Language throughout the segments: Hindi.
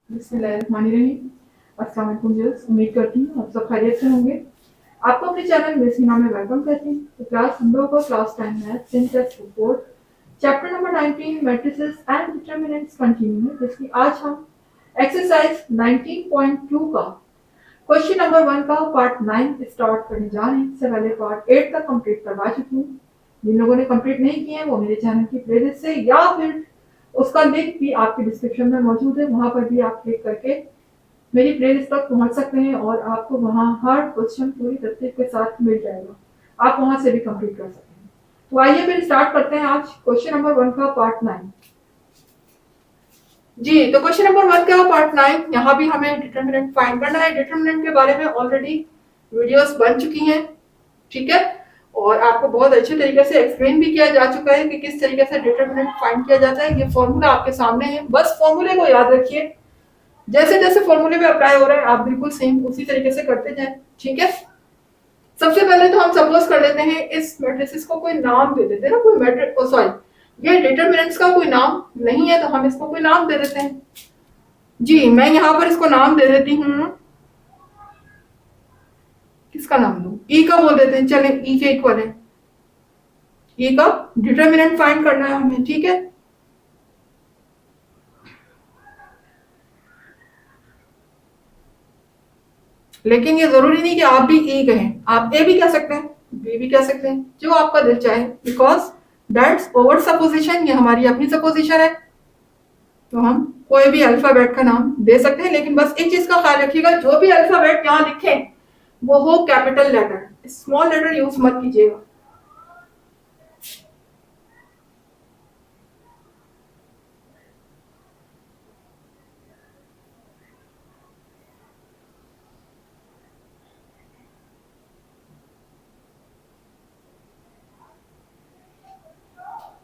बिस्मिल्लाहिर्रहमानिर्रहीम। अस्सलाम वालेकुम व्यूअर्स, उम्मीद करती हूँ आप सब खैरियत से होंगे। आपको अपने चैनल बेसिना में वेलकम करती हूँ। तो क्लास हम लोगों को class 10 maths in test report chapter number 19 matrices and determinants continue है, जिसकी आज हम एक्सरसाइज 19.2 का क्वेश्चन नंबर 1 का पार्ट 9 स्टार्ट करने जा रहे हैं। इससे पहले पार्ट 8 तक कंप्लीट करवा चुकी हूँ। जिन लोगों ने कंप्लीट नहीं किए हैं वो मेरे चैनल की प्लेलिस्ट से या फिर उसका लिंक भी आपके डिस्क्रिप्शन में मौजूद है, वहां पर भी आप क्लिक करके मेरी प्लेलिस्ट तक पहुंच सकते हैं और आपको वहां हर क्वेश्चन पूरी तरतीब के साथ मिल जाएगा। आप वहां से भी कंप्लीट कर सकते हैं। तो आइए फिर स्टार्ट करते हैं आज क्वेश्चन नंबर 1 का पार्ट 9। जी, तो क्वेश्चन नंबर 1 का पार्ट 9, यहाँ भी हमें डिटरमिनेंट फाइंड करना है। डिटरमिनेंट के बारे में ऑलरेडी वीडियोस बन चुकी हैं, ठीक है, और आपको बहुत अच्छे तरीके से एक्सप्लेन भी किया जा चुका है कि किस तरीके से डिटरमिनेंट फाइंड किया जाता है। ये फॉर्मूला आपके सामने है, बस फॉर्मूले को याद रखिए। जैसे जैसे फॉर्मूले में अप्लाई हो रहा है आप बिल्कुल सेम उसी तरीके से करते जाएं, ठीक है। सबसे पहले तो हम सपोज कर लेते हैं इस मैट्रिसेस को कोई नाम दे देते हैं ना, कोई मैट्रिक्स, सॉरी, ये डिटरमिनेंट्स का कोई नाम नहीं है तो हम इसको कोई नाम दे देते हैं। जी, मैं यहाँ पर इसको नाम दे देती हूँ, किसका नाम दूं? ई का बोल देते हैं, चले ई के इक्वल है। ई का डिटरमिनेंट फाइंड करना है हमें, ठीक है। लेकिन ये जरूरी नहीं कि आप भी ए कहें, आप ए भी कह सकते हैं, बी भी कह सकते हैं, जो आपका दिल चाहे, बिकॉज दैट्स ओवर सपोजिशन, ये हमारी अपनी सपोजिशन है। तो हम कोई भी अल्फाबेट का नाम दे सकते हैं, लेकिन बस एक चीज का ख्याल रखिएगा, जो भी अल्फाबेट यहाँ लिखें वो हो capital letter, small letter use मत कीजिएगा।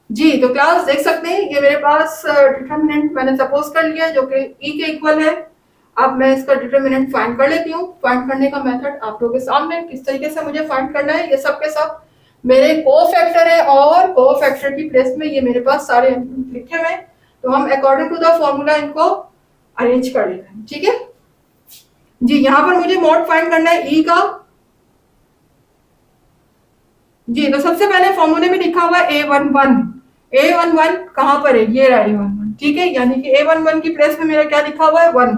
जी, तो क्लास देख सकते हैं, ये मेरे पास डिटरमिनेंट मैंने सपोज कर लिया जो कि ई के इक्वल है। अब मैं इसका डिटरमिनेंट फाइंड कर लेती हूँ। फाइंड करने का मेथड आप लोगों के सामने, किस तरीके से मुझे फाइंड करना है। ये सब के सब मेरे कोफैक्टर है और कोफैक्टर की प्लेस में ये मेरे पास सारे लिखे हुए हैं। तो हम अकॉर्डिंग टू द फॉर्मूला इनको अरेंज कर लेते हैं, ठीक है। जी, यहाँ पर मुझे मोड फाइंड करना है ई का। जी, तो सबसे पहले फॉर्मूले में लिखा हुआ है A11। A11 कहाँ पर है? ये रहा A11, ठीक है। यानी कि A11 की प्लेस में मेरा क्या लिखा हुआ है? 1।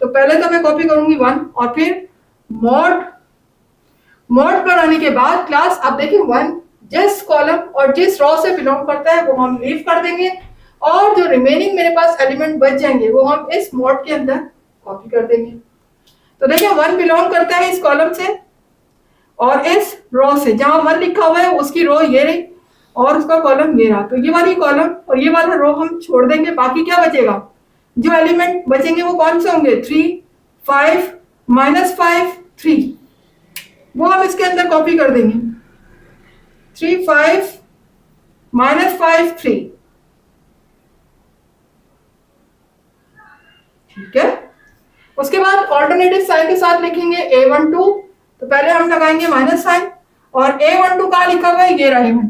तो पहले तो मैं कॉपी करूंगी 1 और फिर मोड। मोड पर आने के बाद क्लास आप देखिए 1 जिस कॉलम और जिस रो से बिलोंग करता है वो हम लीव कर देंगे और जो रिमेनिंग मेरे पास एलिमेंट बच जाएंगे वो हम इस मोड के अंदर कॉपी कर देंगे। तो देखिए 1 बिलोंग करता है इस कॉलम से और इस रो से, जहां 1 लिखा हुआ है उसकी रो ये रही और उसका कॉलम ये रहा। तो ये वाली कॉलम और ये वाला रो हम छोड़ देंगे। बाकी क्या बचेगा? जो एलिमेंट बचेंगे वो कौन से होंगे? 3, 5, -5, 3, वो हम इसके अंदर कॉपी कर देंगे। 3, 5, -5, 3, ठीक है। उसके बाद ऑल्टरनेटिव साइन के साथ लिखेंगे A12। तो पहले हम लगाएंगे माइनस साइन और A12 कहाँ लिखा हुआ है? ये रहा A12।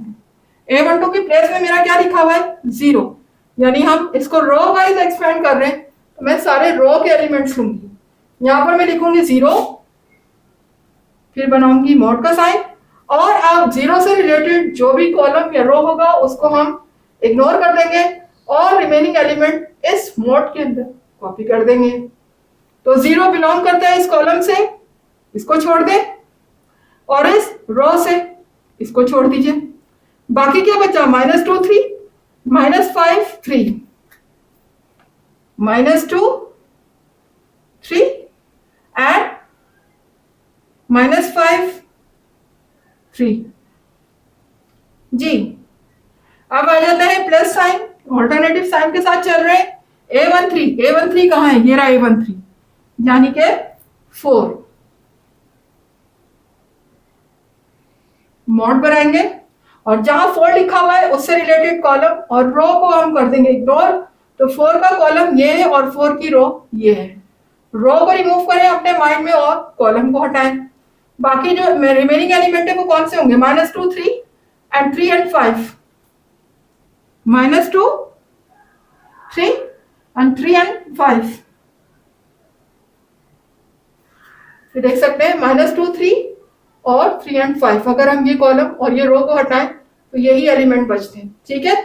A12 की प्लेस में मेरा क्या लिखा हुआ है? 0। यानी हम इसको रो वाइज एक्सपेंड कर रहे हैं तो मैं सारे रो के एलिमेंट्स लूंगी। यहाँ पर मैं लिखूंगी 0, फिर बनाऊंगी मोड का साइन और अब 0 से रिलेटेड जो भी कॉलम या रो होगा उसको हम इग्नोर कर देंगे और रिमेनिंग एलिमेंट इस मोड के अंदर कॉपी कर देंगे। तो 0 बिलोंग करता है इस कॉलम से, इसको छोड़ दें, और इस रो से इसको छोड़ दीजिए। बाकी क्या बचा? -2, 3, -5, 3, -2, 3 एंड -5, 3। जी, अब आ जाता है प्लस साइन, ऑल्टरनेटिव साइन के साथ चल रहे हैं। A13 कहाँ है? ये रहा A13, यानी कि 4। मोड बनाएंगे और जहां 4 लिखा हुआ है उससे रिलेटेड कॉलम और रो को हम कर देंगे इग्नोर। तो 4 का कॉलम ये है और 4 की रो ये है। रो को रिमूव करें अपने माइंड में और कॉलम को हटाएं। बाकी जो रिमेनिंग एलिमेंट है वो कौन से होंगे? -2, 3 एंड 3 एंड 5। -2, 3 and 3 and 5। फिर देख सकते हैं -2 3 और 3 एंड 5। अगर हम ये कॉलम और ये रो को हटाएं तो यही एलिमेंट बचते हैं। ठीक है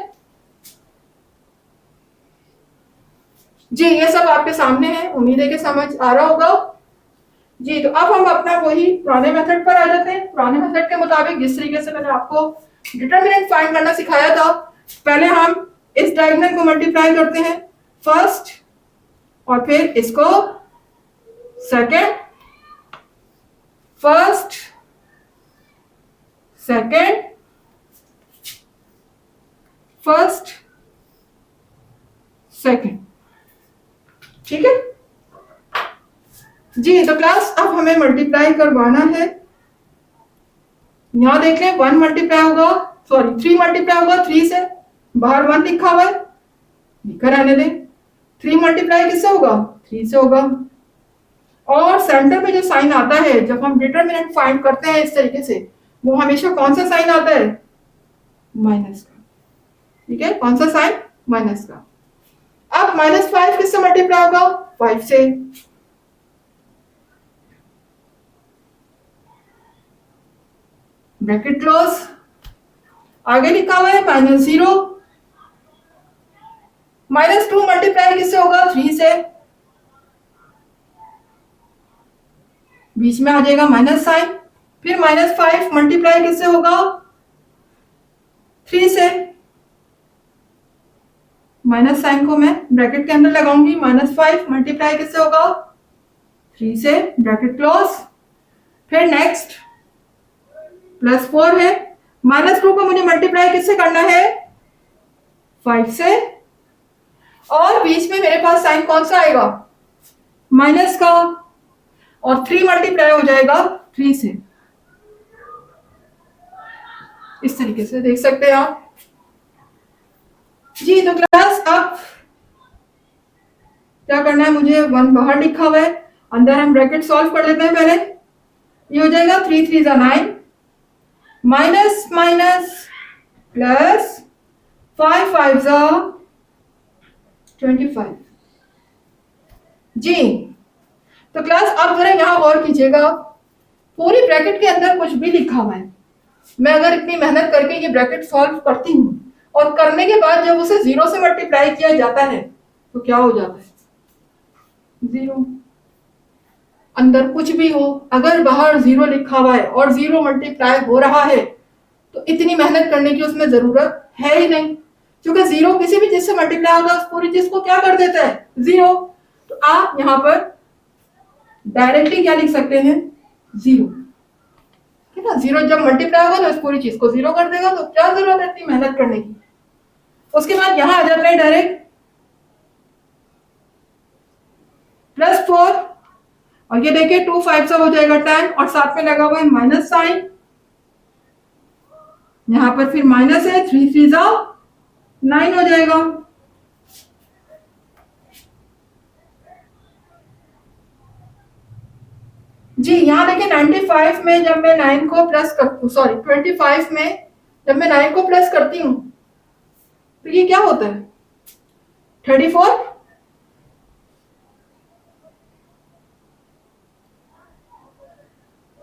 जी, ये सब आपके सामने है, उम्मीद है कि समझ आ रहा होगा जी। तो अब हम अपना वही पुराने मेथड पर आ जाते हैं। पुराने मेथड के मुताबिक जिस तरीके से मैंने आपको डिटरमिनेंट फाइंड करना सिखाया था, पहले हम इस डायगोनल को मल्टीप्लाई करते हैं फर्स्ट, और फिर इसको second, first second, first second. ठीक है जी। तो क्लास अब हमें मल्टीप्लाई करवाना है। यहां देख लें 1 मल्टीप्लाई होगा, सॉरी 3 मल्टीप्लाई होगा 3 से, बाहर 1 लिखा हुआ है, लिखकर आने दें। 3 मल्टीप्लाई किससे होगा? 3 से होगा। और सेंटर पे जो साइन आता है जब हम डिटरमिनेंट फाइंड करते हैं इस तरीके से, वो हमेशा कौन सा साइन आता है? माइनस का। ठीक है, कौन सा साइन? माइनस का। अब -5 किससे मल्टीप्लाई होगा? 5 से। Bracket close. आगे लिखा हुआ है -0। -2 मल्टीप्लाई किससे होगा? 3 से। बीच में आ जाएगा माइनस साइन। फिर -5 मल्टीप्लाई किससे होगा? 3 से। माइनस साइन को मैं ब्रैकेट के अंदर लगाऊंगी। -5 मल्टीप्लाई किससे होगा? 3 से, ब्रैकेट क्लोज। फिर नेक्स्ट +4 है। -2 को मुझे मल्टीप्लाई किससे करना है? 5 से। और बीच में मेरे पास साइन कौन सा आएगा? माइनस का। और 3 मल्टीप्लाई हो जाएगा 3 से। इस तरीके से देख सकते हैं आप जी। तो क्लास अब क्या करना है, मुझे 1 बाहर लिखा हुआ है, अंदर हम ब्रैकेट सॉल्व कर लेते हैं पहले। ये हो जाएगा 3 3 9, माइनस माइनस प्लस 5 5 25 जी। तो क्लास अब जरा यहां गौर कीजिएगा, पूरी ब्रैकेट के अंदर कुछ भी लिखा हुआ है। मैं अगर इतनी मेहनत करके ये ब्रैकेट सॉल्व करती हूँ और करने के बाद जब उसे 0 से मल्टीप्लाई किया जाता है तो क्या हो जाता है? 0। अंदर कुछ भी हो, अगर बाहर 0 लिखा हुआ है और 0 मल्टीप्लाई हो रहा है तो इतनी मेहनत करने की उसमें जरूरत है ही नहीं, क्योंकि 0 किसी भी चीज से मल्टीप्लाई होगा उस पूरी चीज को क्या कर देता है? 0। तो आप यहां पर डायरेक्टली क्या लिख सकते हैं? 0। ठीक है ना, 0 जब मल्टीप्लाई होगा तो इस पूरी चीज को 0 कर देगा, तो क्या जरूरत है इतनी मेहनत करने की? उसके बाद यहां आ जाते हैं डायरेक्ट +4, और ये देखिए 2 5 हो जाएगा 10, और साथ में लगा हुआ है माइनस साइन। यहां पर फिर माइनस है, 3 3 9 हो जाएगा। जी यहां देखिए 95 में जब मैं 9 को प्लस कर, सॉरी 25 में जब मैं 9 को प्लस करती हूं तो ये क्या होता है? 34।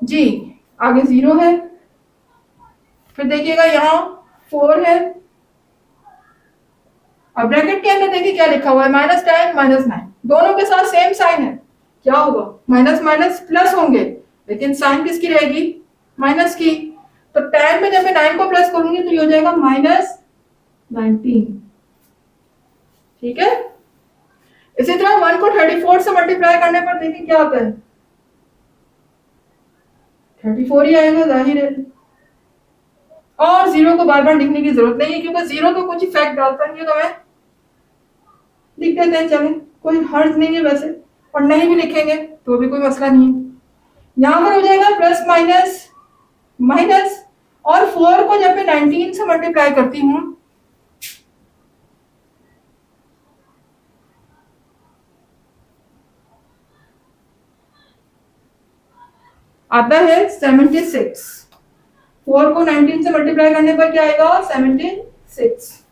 जी आगे 0 है, फिर देखिएगा यहाँ 4 है, और ब्रैकेट के अंदर देखिए क्या लिखा हुआ है? -10 -9, दोनों के साथ सेम साइन है। क्या होगा? माइनस माइनस प्लस होंगे, लेकिन साइन किसकी रहेगी? माइनस की। तो 10 में जब मैं 9 को प्लस करूंगी तो ये हो जाएगा -19। ठीक है, इसी तरह 1 को 34 से मल्टीप्लाई करने पर देखिए क्या आता है? 34 ही आएगा, जाहिर है। और 0 को बार बार लिखने की जरूरत नहीं है, क्योंकि 0 तो कुछ इफेक्ट डालता नहीं है, तो मैं लिख देते हैं, चलें, कोई हर्ज नहीं है वैसे, और नहीं भी लिखेंगे तो भी कोई मसला नहीं है। यहां पर हो जाएगा प्लस माइनस माइनस, और 4 को जब मैं 19 से मल्टीप्लाई करती हूं आता है 76। 4 को 19 से मल्टीप्लाई करने पर क्या आएगा? 76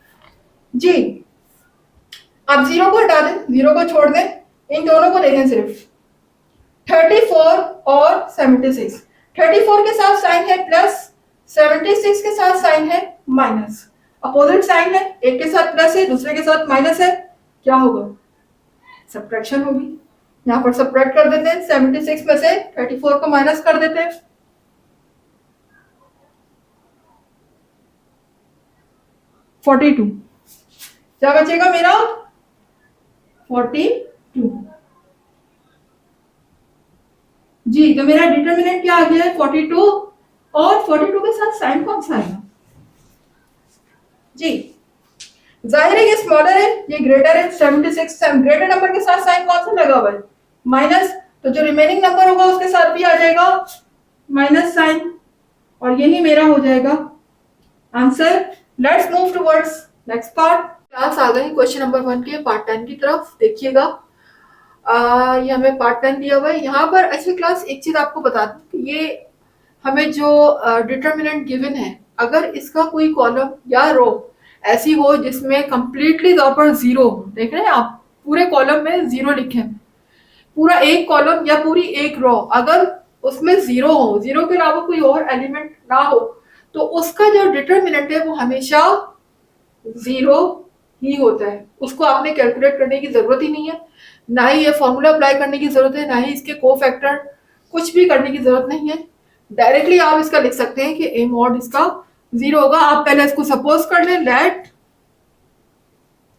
जी। अब 0 को हटा दें, 0 को छोड़ दें, इन दोनों को देखें सिर्फ। 34 और 76। 34 के साथ साइन है प्लस, 76 के साथ साइन है माइनस। अपोजिट साइन है, एक के साथ प्लस है, दूसरे के साथ माइनस है, क्या होगा? सब्ट्रैक्शन होगी। यहाँ पर सब्ट्रैक्ट कर देते हैं, 76 में से 34 को माइनस कर देते हैं। 42, क्या बचेगा मेरा? 42। जी, तो मेरा डिटर्मिनेंट क्या आ गया है? 42। और 42 के साथ साइन कौन सा आएगा? जी, जाहिर है ये स्मॉलर है, ये ग्रेटर है। 76 ग्रेटर नंबर के साथ साइन कौन सा लगा हुआ है? माइनस। तो जो रिमेनिंग नंबर होगा उसके साथ भी आ जाएगा माइनस साइन, और यही मेरा हो जाएगा answer. Let's move towards next part. Class आ गई क्वेश्चन नंबर 1 के पार्ट 10 की तरफ। देखिएगा, ये हमें पार्ट 10 दिया हुआ है। यहाँ पर अच्छी क्लास एक चीज आपको बता दूं कि ये हमें जो डिटर्मिनेंट गिवन है, अगर इसका कोई कॉलम या रो ऐसी हो जिसमें कंप्लीटली तौर पर जीरो हो, देख रहे हैं आप, पूरे कॉलम में जीरो लिखे हैं, पूरा एक कॉलम या पूरी एक रो अगर उसमें जीरो हो, जीरो के अलावा कोई और एलिमेंट ना हो, तो उसका जो डिटर्मिनेंट है वो हमेशा जीरो ही होता है। उसको आपने कैलकुलेट करने की जरूरत ही नहीं है, ना ही ये फॉर्मूला अप्लाई करने की जरूरत है, ना ही इसके कोफैक्टर, कुछ भी करने की जरूरत नहीं है। डायरेक्टली आप इसका लिख सकते हैं कि ए मॉड इसका जीरो होगा। आप पहले इसको सपोज कर लें, लेट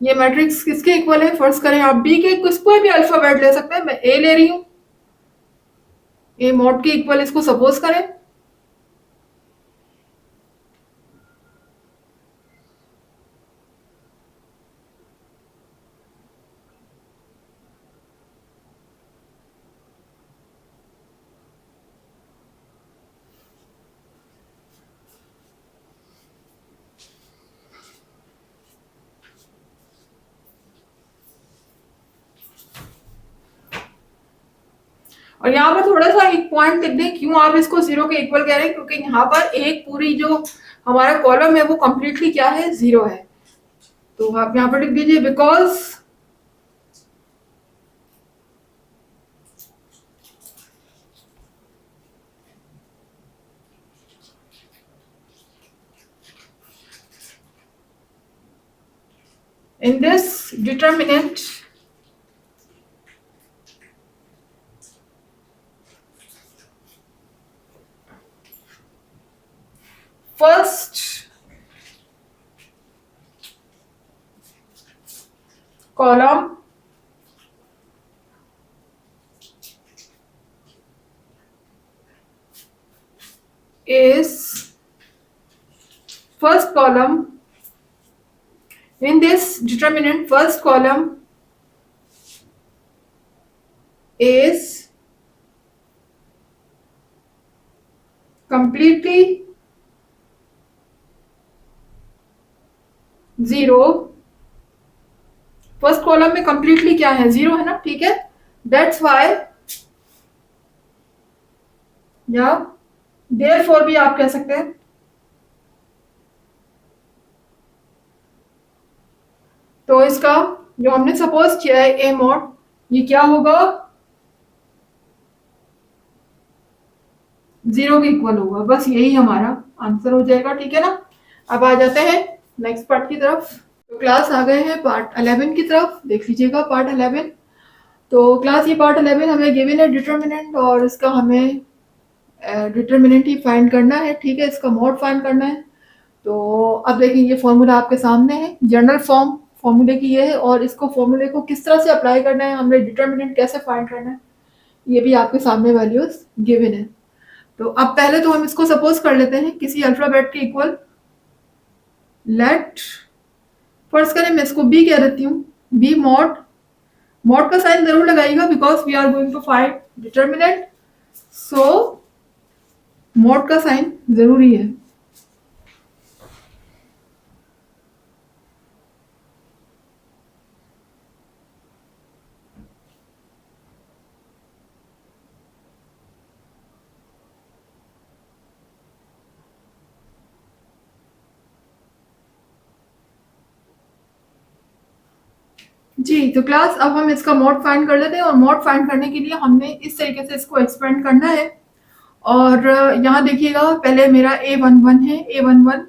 ये मैट्रिक्स किसके इक्वल है, फर्स्ट करें आप बी के, किसको भी अल्फाबेट ले सकते हैं, मैं ए ले रही हूं, ए मॉड के इक्वल इसको सपोज करें। और यहाँ पर थोड़ा सा एक पॉइंट लिख दें, क्यों आप इसको जीरो के इक्वल कह रहे हैं, क्योंकि यहाँ पर एक पूरी जो हमारा कॉलम है वो कंप्लीटली क्या है, जीरो है। तो आप यहाँ पर लिख दीजिए because in this determinant first column is first column in this determinant, first column is completely zero. First column में कंप्लीटली क्या है, जीरो है ना, ठीक है। दैट्स वाई, या देयरफॉर भी आप कह सकते हैं। तो इसका जो हमने सपोज किया है ए मॉड, ये क्या होगा, जीरो के इक्वल होगा। बस यही हमारा आंसर हो जाएगा, ठीक है ना। अब आ जाते हैं नेक्स्ट पार्ट की तरफ। तो क्लास आ गए हैं पार्ट 11 की तरफ, देख लीजिएगा पार्ट 11। तो क्लास ये पार्ट 11 हमें गिवन है डिटर्मिनेंट, और इसका हमें डिटर्मिनेंट ही फाइंड करना है, ठीक है, इसका मोड फाइंड करना है। तो अब देखिए ये फॉर्मूला आपके सामने है, जनरल फॉर्म फॉर्मूले की ये है, और इसको फॉर्मूले को किस तरह से अप्लाई करना है, हमने डिटर्मिनेंट कैसे फाइंड करना है, ये भी आपके सामने वैल्यूज गिवन है। तो अब पहले तो हम इसको सपोज कर लेते हैं किसी अल्फाबेट के इक्वल। लेट फर्स्ट करें, मैं इसको बी कह देती हूँ, बी मॉड। मॉड का साइन जरूर लगाइएगा because we are going to find determinant, so mod का साइन जरूरी है। जी तो क्लास अब हम इसका मोड फाइंड कर लेते हैं, और मोड फाइंड करने के लिए हमने इस तरीके से इसको एक्सपेंड करना है। और यहाँ देखिएगा, पहले मेरा A11 है। A11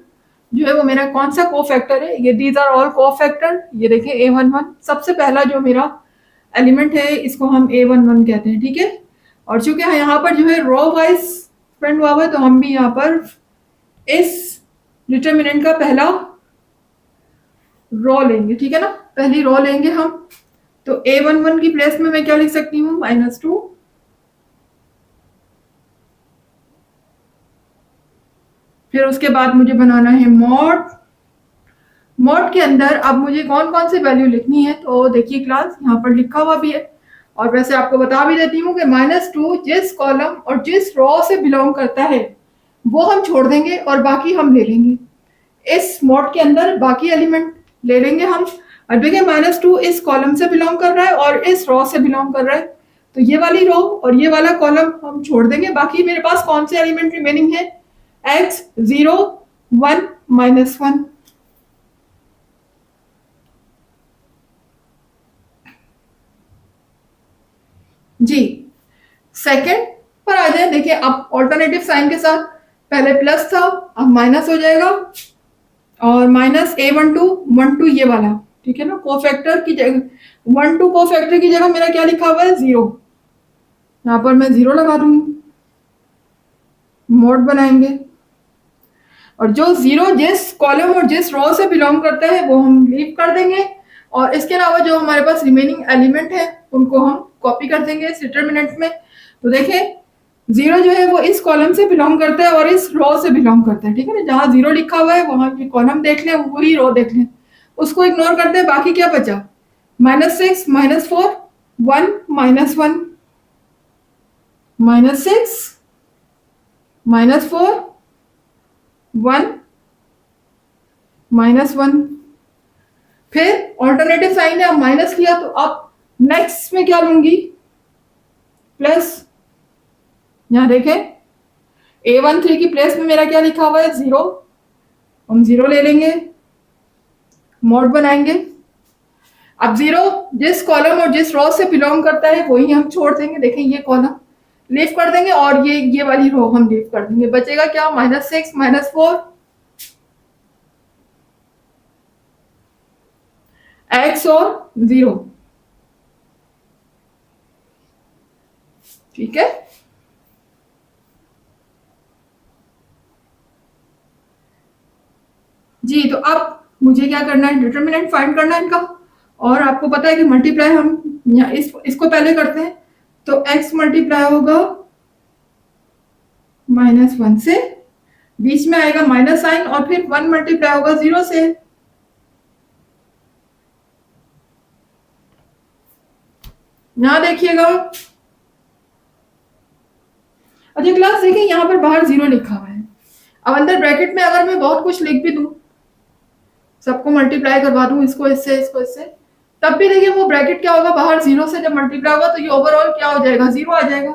जो है वो मेरा कौन सा को फैक्टर है, ये दीज आर ऑल को फैक्टर। ये देखिए A11 सबसे पहला जो मेरा एलिमेंट है, इसको हम A11 कहते हैं, ठीक है। और चूंकि यहाँ पर जो है रो वाइज स्पेंड हुआ हुआ है, तो हम भी यहाँ पर इस डिटर्मिनेंट का पहला रो लेंगे, ठीक है ना, पहली रो लेंगे हम। तो A11 की प्लेस में मैं क्या लिख सकती हूँ, -2। फिर उसके बाद मुझे बनाना है मॉड। मॉड के अंदर अब मुझे कौन कौन सी वैल्यू लिखनी है, तो देखिए क्लास यहाँ पर लिखा हुआ भी है। और वैसे आपको बता भी देती हूँ कि -2 जिस कॉलम और जिस रो से बिलोंग करता है वो हम छोड़ देंगे और बाकी हम ले लेंगे। इस मॉड के अंदर बाकी एलिमेंट ले लेंगे हम। और देखिए -2 इस कॉलम से बिलोंग कर रहा है और इस रो से बिलोंग कर रहा है, तो ये वाली रो और ये वाला कॉलम हम छोड़ देंगे। बाकी मेरे पास कौन से एलिमेंट रिमेनिंग है, x 0 1 -1। जी सेकंड पर आ जाए। देखिए अब ऑल्टरनेटिव साइन के साथ, पहले प्लस था अब माइनस हो जाएगा, और -A12 ये वाला, ठीक है ना, कोफैक्टर की जगह 12 कोफैक्टर की जगह मेरा क्या लिखा हुआ है, 0। यहाँ पर मैं 0 लगा दूंगी, मोड बनाएंगे। और जो 0 जिस कॉलम और जिस रो से बिलोंग करता है वो हम लीव कर देंगे, और इसके अलावा जो हमारे पास रिमेनिंग एलिमेंट है उनको हम कॉपी कर देंगे इस डिटरमिनेंट में। तो देखें 0 जो है वो इस कॉलम से बिलोंग करता है और इस रो से बिलोंग करता है, ठीक है ना। जहाँ 0 लिखा हुआ है वहां की कॉलम देख लें, वही रो देख लें, उसको इग्नोर करते हैं। बाकी क्या बचा, -6 -4 1 -1 -6 -4 1 -1। फिर ऑल्टरनेटिव साइन है, अब माइनस किया तो अब नेक्स्ट में क्या लूंगी, प्लस। यहां देखें A13 की प्लेस में मेरा क्या लिखा हुआ है, 0। हम 0 ले लेंगे, मोड बनाएंगे। अब 0 जिस कॉलम और जिस रो से बिलोंग करता है वही हम छोड़ देंगे। देखें ये कॉलम लीव कर देंगे और ये वाली रो हम लीव कर देंगे। बचेगा क्या, -6 -4 x और 0, ठीक है। जी तो अब मुझे क्या करना है, डिटरमिनेंट फाइंड करना है इनका। और आपको पता है कि मल्टीप्लाई हम इसको पहले करते हैं, तो x मल्टीप्लाई होगा -1 से, बीच में आएगा माइनस साइन, और फिर 1 मल्टीप्लाई होगा 0 से। यहां देखिएगा, अच्छा क्लास देखिए यहाँ पर बाहर 0 लिखा हुआ है। अब अंदर ब्रैकेट में अगर मैं बहुत कुछ लिख भी दूं, सबको मल्टीप्लाई करवा दूं, इसको इससे इसको इससे, तब भी देखिए वो ब्रैकेट क्या होगा, बाहर 0 से जब मल्टीप्लाई होगा तो ये ओवरऑल क्या हो जाएगा, 0 आ जाएगा।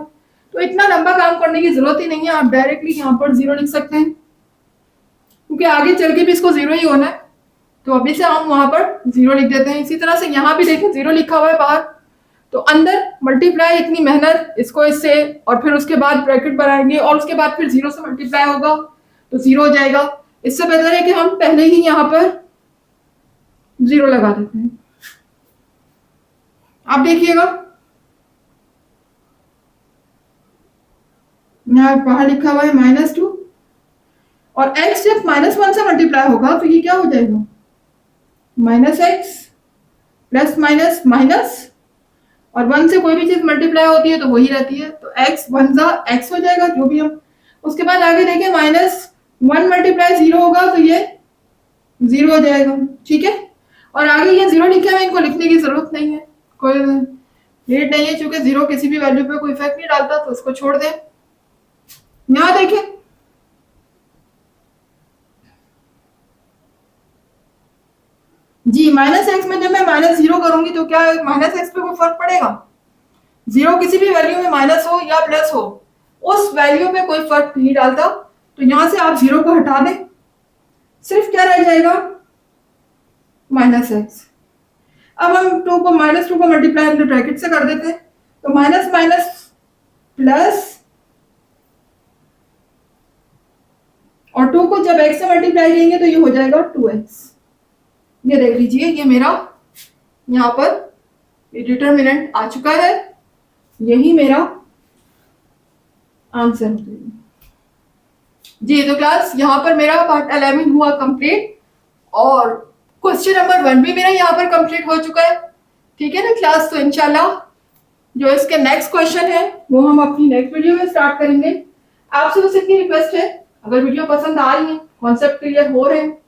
तो इतना लंबा काम करने की जरूरत ही नहीं है, आप डायरेक्टली यहाँ पर 0 लिख सकते हैं, क्योंकि आगे चल के भी इसको 0 ही होना है। तो अभी से हम वहां पर 0 लिख देते हैं। इसी तरह से यहाँ भी देखिए 0 लिखा हुआ है बाहर, तो अंदर मल्टीप्लाई इतनी मेहनत, इसको इससे और फिर उसके बाद ब्रैकेट बनाएंगे और उसके बाद फिर 0 से मल्टीप्लाई होगा तो 0 हो जाएगा। इससे बेहतर है कि हम पहले ही यहाँ पर 0 लगा देते हैं। आप देखिएगा यहाँ बाहर लिखा हुआ है -2, और x जब -1 से मल्टीप्लाई होगा तो ये क्या हो जाएगा, -x प्लस माइनस माइनस, और 1 से कोई भी चीज मल्टीप्लाई होती है तो वही रहती है, तो x 1 जा x हो जाएगा जो भी हम। उसके बाद आगे देखें -1 मल्टीप्लाई 0 होगा तो ये 0 हो जाएगा, ठीक है। और आगे ये 0 लिखे हुए, इनको लिखने की जरूरत नहीं है, कोई नीड नहीं है, क्योंकि 0 किसी भी वैल्यू पे कोई इफेक्ट नहीं डालता, तो उसको छोड़ दें। यहां देखें जी, -x में जब मैं -0 करूंगी तो क्या -x पे कोई फर्क पड़ेगा, 0 किसी भी वैल्यू में माइनस हो या प्लस हो, उस वैल्यू में कोई फर्क नहीं डालता। तो यहां से आप 0 को हटा दें, सिर्फ क्या रह जाएगा, -x। अब हम टू को माइनस टू को मल्टीप्लाई हमने ब्रैकेट से कर देते हैं, तो माइनस माइनस प्लस, और टू को जब x से मल्टीप्लाई करेंगे तो ये हो जाएगा 2x। ये देख लीजिए, ये मेरा यहाँ पर डिटर्मिनेंट आ चुका है, यही मेरा आंसर हो जी। तो क्लास यहाँ पर मेरा पार्ट 11 हुआ कंप्लीट, और क्वेश्चन नंबर 1 भी मेरा यहाँ पर कंप्लीट हो चुका है। ठीक है ना क्लास, तो इंशाल्लाह जो इसके नेक्स्ट क्वेश्चन है वो हम अपनी नेक्स्ट वीडियो में स्टार्ट करेंगे। आपसे बस इतनी रिक्वेस्ट है, अगर वीडियो पसंद आ रही है, कॉन्सेप्ट क्लियर हो रहे हैं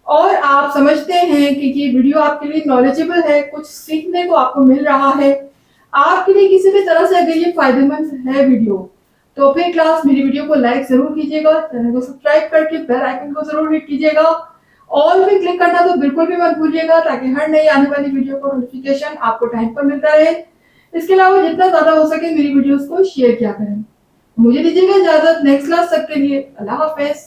और आप समझते हैं कि ये वीडियो आपके लिए नॉलेजेबल है, कुछ सीखने को आपको मिल रहा है, आपके लिए किसी भी तरह से अगर ये फायदेमंद है वीडियो, तो फिर क्लास मेरी वीडियो को लाइक जरूर कीजिएगा, चैनल को सब्सक्राइब करके बेल आइकन को जरूर हिट कीजिएगा, ऑल पे क्लिक करना तो बिल्कुल भी मत भूलिएगा, ताकि हर नई आने वाली वीडियो को नोटिफिकेशन आपको टाइम पर मिलता रहे। इसके अलावा जितना ज्यादा हो सके मेरी वीडियोस को शेयर किया करें। मुझे दीजिएगा इजाजत, नेक्स्ट क्लास तक के लिए अल्लाह हाफिज।